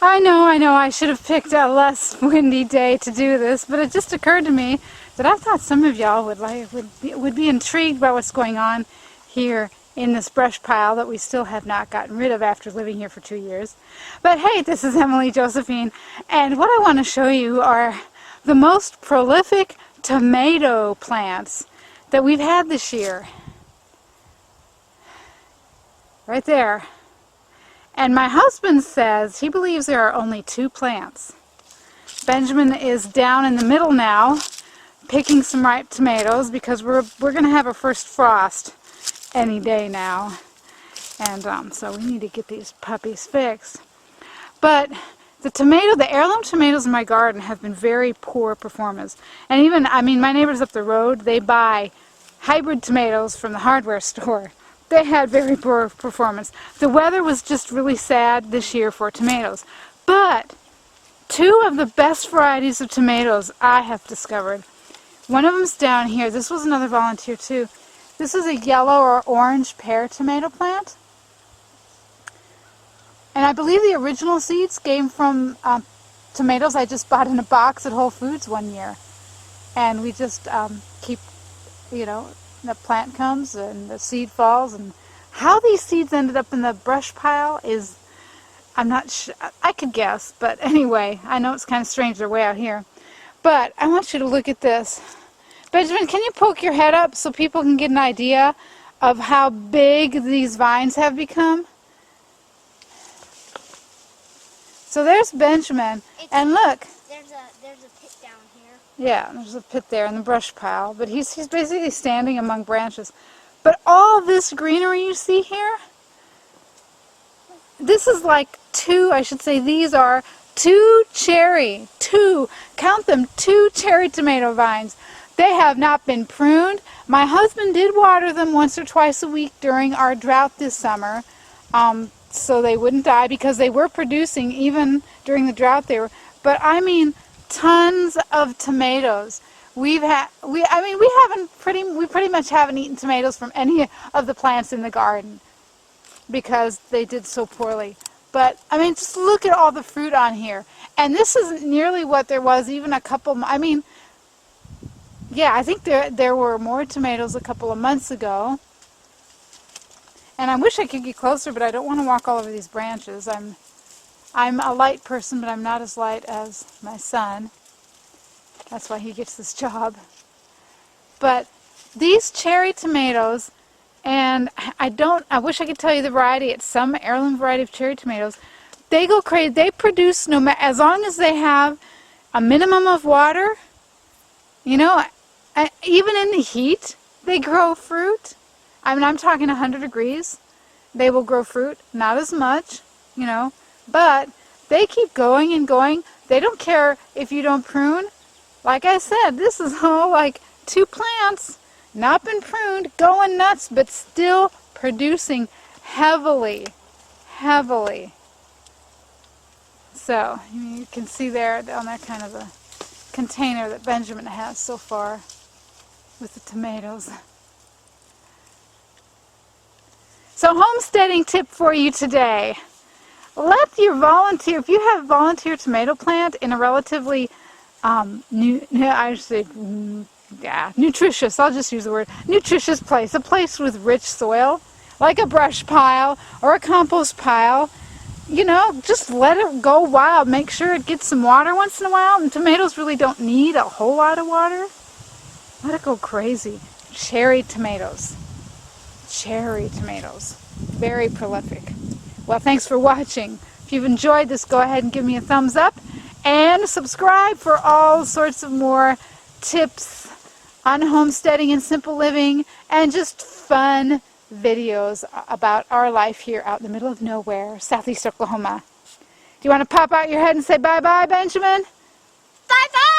I know, I should have picked a less windy day to do this, but it just occurred to me that I thought some of y'all would be intrigued by what's going on here in this brush pile that we still have not gotten rid of after living here for 2 years. But hey, this is Emily Josephine, and what I want to show you are the most prolific tomato plants that we've had this year. Right there. And my husband says he believes there are only 2 plants. Benjamin is down in the middle now, picking some ripe tomatoes because we're going to have our first frost any day now. And so we need to get these puppies fixed. But the heirloom tomatoes in my garden have been very poor performance. And even, I mean, my neighbors up the road, they buy hybrid tomatoes from the hardware store. They had very poor performance. The weather was just really sad this year for tomatoes. But 2 of the best varieties of tomatoes I have discovered. One of them's down here. This was another volunteer too. This is a yellow or orange pear tomato plant. And I believe the original seeds came from tomatoes I just bought in a box at Whole Foods one year. And we just keep, you know, the plant comes and the seed falls, and how these seeds ended up in the brush pile is, I'm not sure. I could guess, but anyway, I know it's kind of strange they're way out here. But I want you to look at this. Benjamin, can you poke your head up so people can get an idea of how big these vines have become? So there's Benjamin, and look. There's a pit down here. Yeah, there's a pit there in the brush pile, but he's basically standing among branches. But all this greenery you see here, this is like 2, I should say, these are 2 count them, 2 cherry tomato vines. They have not been pruned. My husband did water them once or twice a week during our drought this summer, so they wouldn't die, because they were producing even during the drought. But I mean, tons of tomatoes. We pretty much haven't eaten tomatoes from any of the plants in the garden because they did so poorly. But I mean, just look at all the fruit on here. And this isn't nearly what there was even a couple, I mean, yeah, I think there were more tomatoes a couple of months ago. And I wish I could get closer, but I don't want to walk all over these branches. I'm a light person, but I'm not as light as my son. That's why he gets this job. But these cherry tomatoes, and I wish I could tell you the variety. It's some heirloom variety of cherry tomatoes. They go crazy. They produce, as long as they have a minimum of water, you know, even in the heat, they grow fruit. I mean, I'm talking 100 degrees. They will grow fruit, not as much, you know, but they keep going and going. They don't care if you don't prune. Like I said, this is all like 2 plants, not been pruned, going nuts, but still producing heavily. So, you can see there on that kind of a container that Benjamin has so far with the tomatoes. So, homesteading tip for you today. Let your volunteer, if you have a volunteer tomato plant in a relatively nutritious, I'll just use the word, nutritious place, a place with rich soil, like a brush pile or a compost pile, you know, just let it go wild. Make sure it gets some water once in a while, and tomatoes really don't need a whole lot of water. Let it go crazy. Cherry tomatoes. Very prolific. Well, thanks for watching. If you've enjoyed this, go ahead and give me a thumbs up and subscribe for all sorts of more tips on homesteading and simple living and just fun videos about our life here out in the middle of nowhere, southeast Oklahoma. Do you want to pop out your head and say bye-bye, Benjamin? Bye-bye!